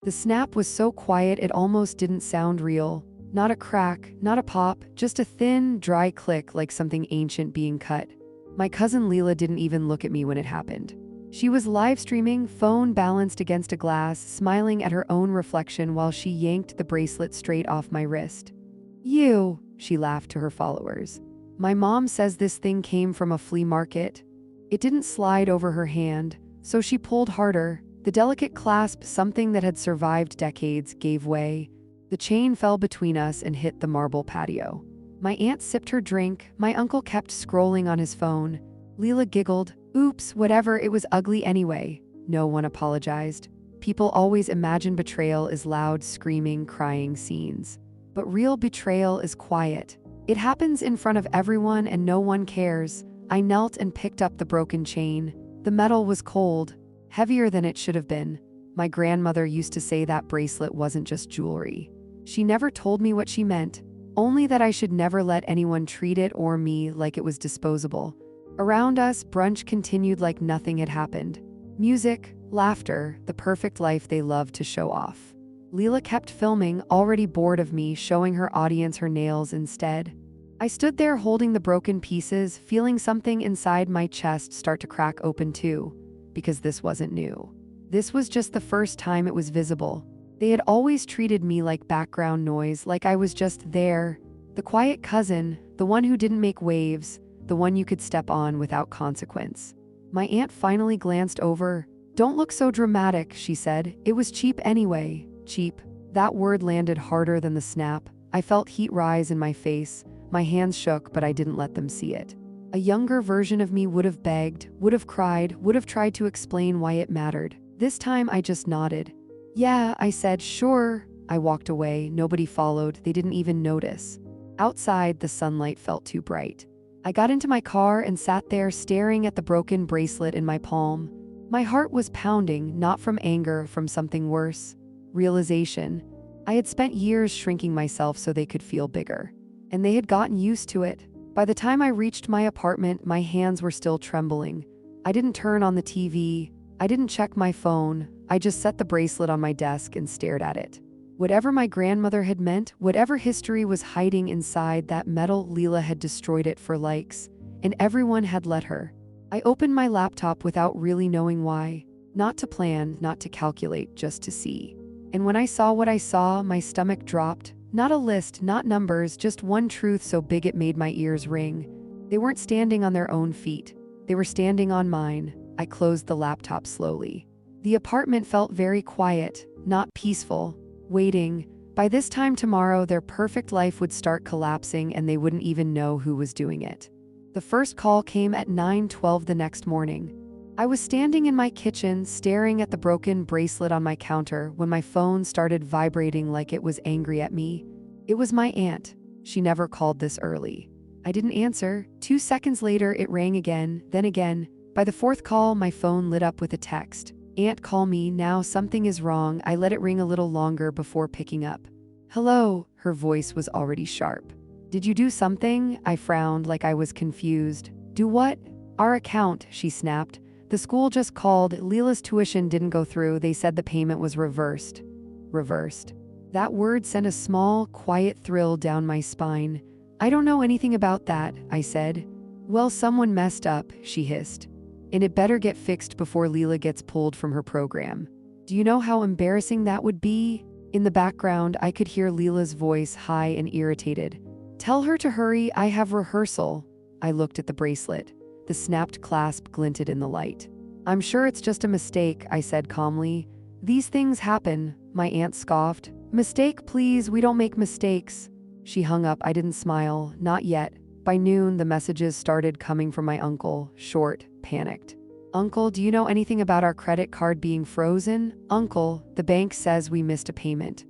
The snap was so quiet it almost didn't sound real. Not a crack, not a pop, just a thin, dry click like something ancient being cut. My cousin Leela didn't even look at me when it happened. She was live streaming, phone balanced against a glass, smiling at her own reflection while she yanked the bracelet straight off my wrist. "You," she laughed to her followers. "My mom says this thing came from a flea market." It didn't slide over her hand, so she pulled harder. The delicate clasp, something that had survived decades, gave way. The chain fell between us and hit the marble patio. My aunt sipped her drink, my uncle kept scrolling on his phone. Leela giggled. Oops, whatever, it was ugly anyway. No one apologized. People always imagine betrayal as loud, screaming, crying scenes. But real betrayal is quiet. It happens in front of everyone and no one cares. I knelt and picked up the broken chain. The metal was cold, heavier than it should have been. My grandmother used to say that bracelet wasn't just jewelry. She never told me what she meant, only that I should never let anyone treat it or me like it was disposable. Around us, brunch continued like nothing had happened. Music, laughter, the perfect life they loved to show off. Leela kept filming, already bored of me, showing her audience her nails instead. I stood there holding the broken pieces, feeling something inside my chest start to crack open too, because this wasn't new. This was just the first time it was visible. They had always treated me like background noise, like I was just there. The quiet cousin, the one who didn't make waves, the one you could step on without consequence. My aunt finally glanced over. "Don't look so dramatic," she said. "It was cheap anyway." Cheap. That word landed harder than the snap. I felt heat rise in my face. My hands shook, but I didn't let them see it. A younger version of me would have begged, would have cried, would have tried to explain why it mattered. This time I just nodded. "Yeah," I said, "sure." I walked away. Nobody followed. They didn't even notice. Outside, the sunlight felt too bright. I got into my car and sat there staring at the broken bracelet in my palm. My heart was pounding, not from anger, from something worse. Realization. I had spent years shrinking myself so they could feel bigger. And they had gotten used to it. By the time I reached my apartment, my hands were still trembling. I didn't turn on the TV. I didn't check my phone. I just set the bracelet on my desk and stared at it. Whatever my grandmother had meant, whatever history was hiding inside that metal, Leela had destroyed it for likes, and everyone had let her. I opened my laptop without really knowing why. Not to plan, not to calculate, just to see. And when I saw what I saw, my stomach dropped. Not a list, not numbers, just one truth so big it made my ears ring. They weren't standing on their own feet. They were standing on mine. I closed the laptop slowly. The apartment felt very quiet, not peaceful. Waiting. By this time tomorrow, their perfect life would start collapsing and they wouldn't even know who was doing it. The first call came at 9:12 the next morning. I was standing in my kitchen, staring at the broken bracelet on my counter when my phone started vibrating like it was angry at me. It was my aunt. She never called this early. I didn't answer. 2 seconds later, it rang again, then again. By the fourth call, my phone lit up with a text. "Aunt, call me now, something is wrong." I let it ring a little longer before picking up. "Hello," her voice was already sharp. "Did you do something?" I frowned like I was confused. "Do what?" "Our account," she snapped. "The school just called. Leela's tuition didn't go through. They said the payment was reversed." Reversed. That word sent a small, quiet thrill down my spine. "I don't know anything about that," I said. "Well, someone messed up," she hissed. "And it better get fixed before Leela gets pulled from her program. Do you know how embarrassing that would be?" In the background, I could hear Leela's voice, high and irritated. "Tell her to hurry, I have rehearsal." I looked at the bracelet. The snapped clasp glinted in the light. "I'm sure it's just a mistake," I said calmly. "These things happen," my aunt scoffed. "Mistake, please, we don't make mistakes." She hung up. I didn't smile. Not yet. By noon, the messages started coming from my uncle, short, panicked. "Uncle, do you know anything about our credit card being frozen?" "Uncle, the bank says we missed a payment."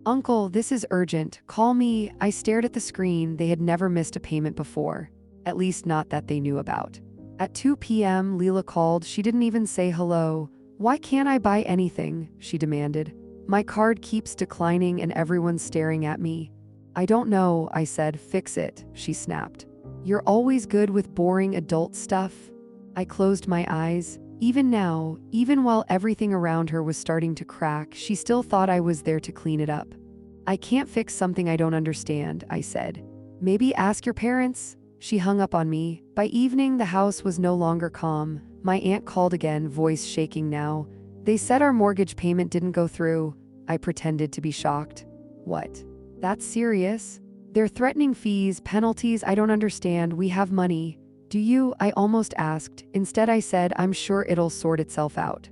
"Uncle, this is urgent. Call me." I stared at the screen. They had never missed a payment before. At least not that they knew about. At 2 p.m., Leela called. She didn't even say hello. "Why can't I buy anything?" she demanded. "My card keeps declining and everyone's staring at me." "I don't know," I said. "Fix it," she snapped. "You're always good with boring adult stuff." I closed my eyes. Even now, even while everything around her was starting to crack, she still thought I was there to clean it up. I can't fix something I don't understand, I said. Maybe ask your parents? She hung up on me. By evening, the house was no longer calm. My aunt called again, voice shaking now. They said our mortgage payment didn't go through. I pretended to be shocked. What? That's serious? They're threatening fees, penalties, I don't understand. We have money. Do you? I almost asked. Instead, I said, I'm sure it'll sort itself out.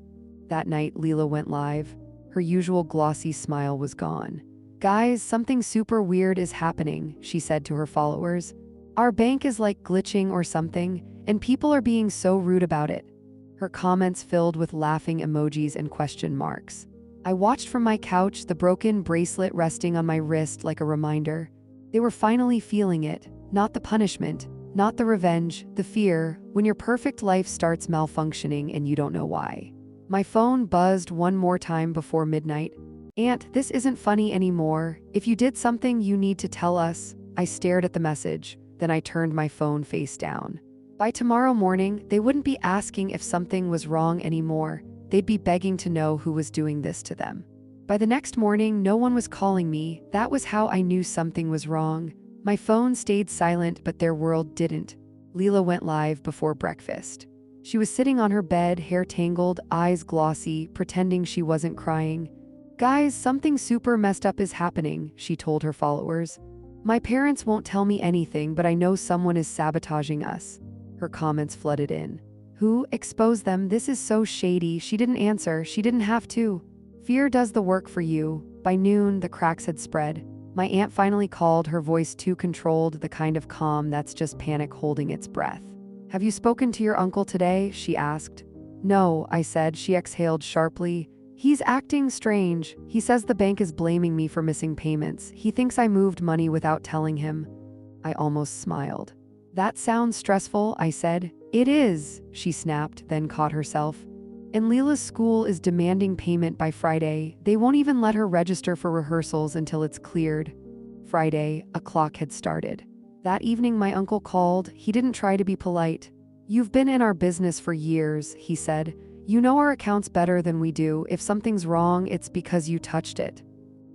That night, Leela went live. Her usual glossy smile was gone. Guys, something super weird is happening, she said to her followers. Our bank is like glitching or something, and people are being so rude about it. Her comments filled with laughing emojis and question marks. I watched from my couch, the broken bracelet resting on my wrist like a reminder. They were finally feeling it, not the punishment, not the revenge, the fear, when your perfect life starts malfunctioning and you don't know why. My phone buzzed one more time before midnight. Aunt, this isn't funny anymore. If you did something, you need to tell us. I stared at the message, then I turned my phone face down. By tomorrow morning, they wouldn't be asking if something was wrong anymore. They'd be begging to know who was doing this to them. By the next morning, no one was calling me. That was how I knew something was wrong. My phone stayed silent, but their world didn't. Leela went live before breakfast. She was sitting on her bed, hair tangled, eyes glossy, pretending she wasn't crying. Guys, something super messed up is happening, she told her followers. My parents won't tell me anything, but I know someone is sabotaging us. Her comments flooded in. Who? Expose them. This is so shady. She didn't answer. She didn't have to. Fear does the work for you. By noon, the cracks had spread. My aunt finally called, her voice too controlled, the kind of calm that's just panic holding its breath. Have you spoken to your uncle today? She asked. No, I said. She exhaled sharply. He's acting strange. He says the bank is blaming me for missing payments. He thinks I moved money without telling him. I almost smiled. That sounds stressful, I said. It is, she snapped, then caught herself. And Leela's school is demanding payment by Friday. They won't even let her register for rehearsals until it's cleared. Friday, a clock had started. That evening my uncle called. He didn't try to be polite. You've been in our business for years, he said. You know our accounts better than we do. If something's wrong, it's because you touched it.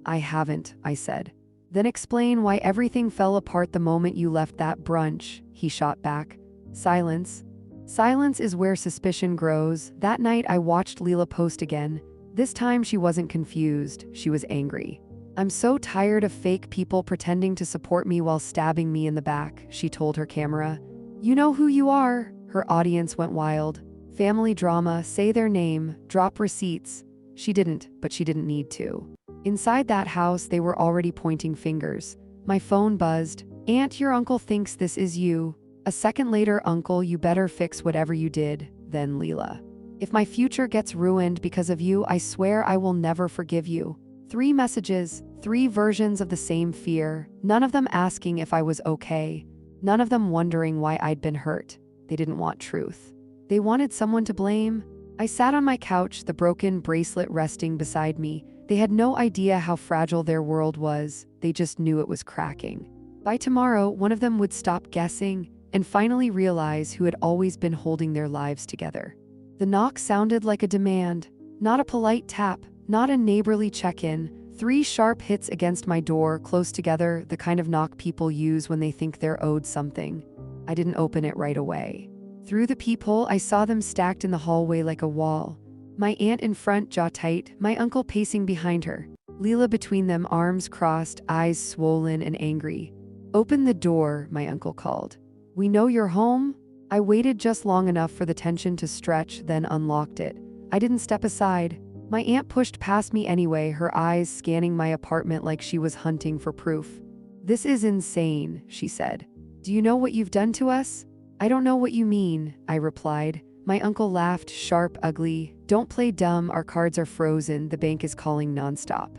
I haven't, I said. Then explain why everything fell apart the moment you left that brunch, he shot back. Silence. Silence is where suspicion grows. That night I watched Leela post again. This time she wasn't confused, she was angry. I'm so tired of fake people pretending to support me while stabbing me in the back, she told her camera. You know who you are. Her audience went wild. Family drama, say their name, drop receipts. She didn't, but she didn't need to. Inside that house, they were already pointing fingers. My phone buzzed. Aunt, your uncle thinks this is you. A second later, Uncle, you better fix whatever you did. Then Leela. If my future gets ruined because of you, I swear I will never forgive you. 3 messages, 3 versions of the same fear, none of them asking if I was okay. None of them wondering why I'd been hurt. They didn't want truth. They wanted someone to blame. I sat on my couch, the broken bracelet resting beside me. They had no idea how fragile their world was. They just knew it was cracking. By tomorrow, one of them would stop guessing and finally realize who had always been holding their lives together. The knock sounded like a demand, not a polite tap, not a neighborly check-in. 3 sharp hits against my door, close together, the kind of knock people use when they think they're owed something. I didn't open it right away. Through the peephole, I saw them stacked in the hallway like a wall. My aunt in front, jaw tight, my uncle pacing behind her. Leela between them, arms crossed, eyes swollen and angry. Open the door, my uncle called. We know you're home? I waited just long enough for the tension to stretch, then unlocked it. I didn't step aside. My aunt pushed past me anyway, her eyes scanning my apartment like she was hunting for proof. This is insane, she said. Do you know what you've done to us? I don't know what you mean, I replied. My uncle laughed, sharp, ugly. Don't play dumb, our cards are frozen, the bank is calling nonstop.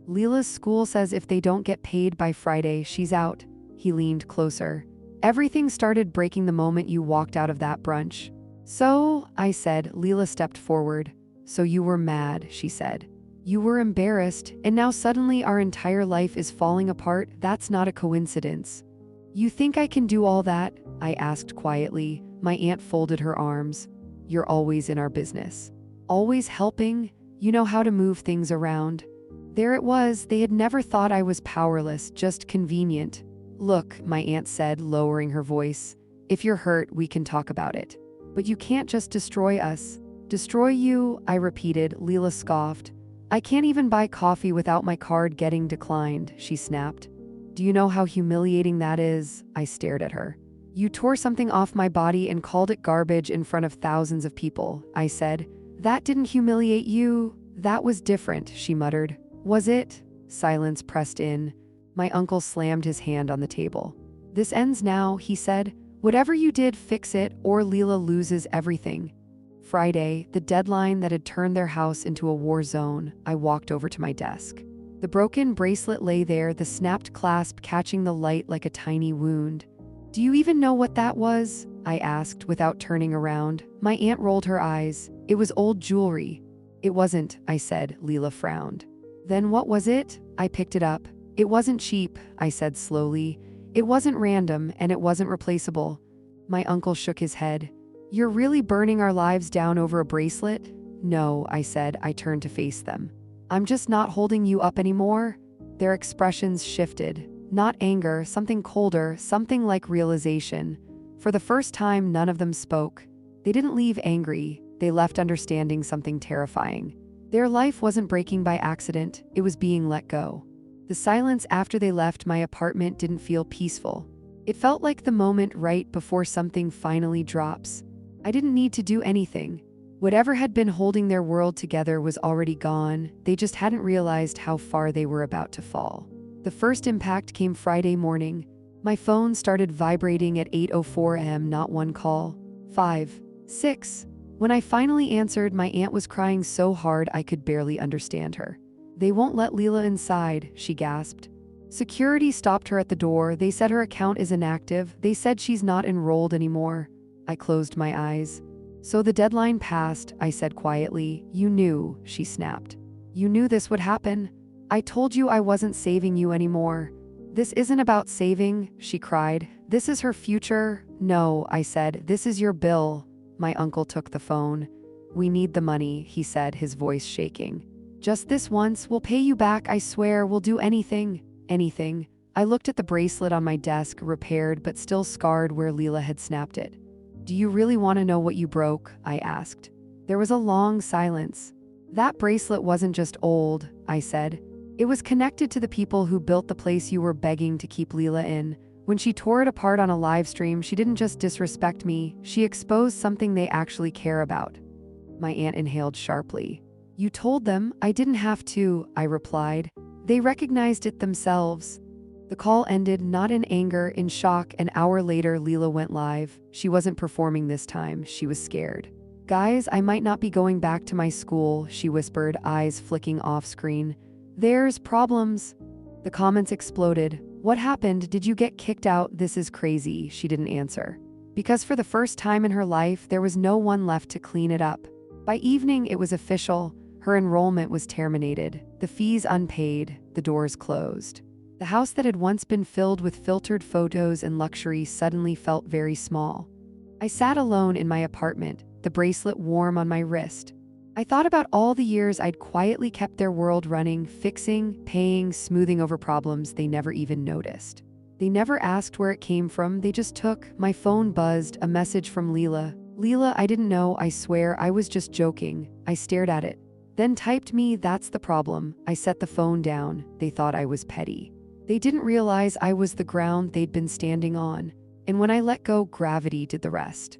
Leela's school says if they don't get paid by Friday, she's out. He leaned closer. Everything started breaking the moment you walked out of that brunch. So, I said. Leela stepped forward. So you were mad, she said. You were embarrassed, and now suddenly our entire life is falling apart. That's not a coincidence. You think I can do all that? I asked quietly. My aunt folded her arms. You're always in our business. Always helping. You know how to move things around." There it was. They had never thought I was powerless, just convenient. "Look," my aunt said, lowering her voice. "If you're hurt, we can talk about it. But you can't just destroy us." "Destroy you?" I repeated. Leela scoffed. "I can't even buy coffee without my card getting declined," she snapped. "Do you know how humiliating that is?" I stared at her. "You tore something off my body and called it garbage in front of thousands of people," I said. "That didn't humiliate you." "That was different," she muttered. "Was it?" Silence pressed in. My uncle slammed his hand on the table. "This ends now," he said. "Whatever you did, fix it, or Leela loses everything." Friday, the deadline that had turned their house into a war zone, I walked over to my desk. The broken bracelet lay there, the snapped clasp catching the light like a tiny wound. "Do you even know what that was?" I asked without turning around. My aunt rolled her eyes. "It was old jewelry." "It wasn't," I said. Leela frowned. "Then what was it?" I picked it up. "It wasn't cheap," I said slowly. "It wasn't random, and it wasn't replaceable." My uncle shook his head. "You're really burning our lives down over a bracelet?" "No," I said. I turned to face them. "I'm just not holding you up anymore." Their expressions shifted. Not anger, something colder, something like realization. For the first time, none of them spoke. They didn't leave angry. They left understanding something terrifying. Their life wasn't breaking by accident. It was being let go. The silence after they left my apartment didn't feel peaceful. It felt like the moment right before something finally drops. I didn't need to do anything. Whatever had been holding their world together was already gone. They just hadn't realized how far they were about to fall. The first impact came Friday morning. My phone started vibrating at 8:04 a.m., not one call. 5, 6. When I finally answered, my aunt was crying so hard I could barely understand her. "They won't let Leela inside," she gasped. "Security stopped her at the door. They said her account is inactive. They said she's not enrolled anymore." I closed my eyes. "So the deadline passed," I said quietly. "You knew," she snapped. "You knew this would happen. I told you I wasn't saving you anymore." "This isn't about saving," she cried. "This is her future." "No," I said. "This is your bill." My uncle took the phone. "We need the money," he said, his voice shaking. "Just this once. We'll pay you back. I swear we'll do anything." "Anything." I looked at the bracelet on my desk, repaired but still scarred where Leela had snapped it. "Do you really want to know what you broke?" I asked. There was a long silence. "That bracelet wasn't just old," I said. "It was connected to the people who built the place you were begging to keep Leela in. When she tore it apart on a live stream, she didn't just disrespect me, she exposed something they actually care about." My aunt inhaled sharply. "You told them." "I didn't have to," I replied. "They recognized it themselves." The call ended, not in anger, in shock. An hour later, Leela went live. She wasn't performing this time. She was scared. "Guys, I might not be going back to my school," she whispered, eyes flicking off screen. "There's problems." The comments exploded. "What happened? Did you get kicked out? This is crazy." She didn't answer. Because for the first time in her life, there was no one left to clean it up. By evening, it was official. Her enrollment was terminated. The fees unpaid. The doors closed. The house that had once been filled with filtered photos and luxury suddenly felt very small. I sat alone in my apartment, the bracelet warm on my wrist. I thought about all the years I'd quietly kept their world running, fixing, paying, smoothing over problems they never even noticed. They never asked where it came from, they just took. My phone buzzed, a message from Leela. "Leela, I didn't know, I swear, I was just joking." I stared at it. Then typed me, "That's the problem." I set the phone down. They thought I was petty. They didn't realize I was the ground they'd been standing on. And when I let go, gravity did the rest.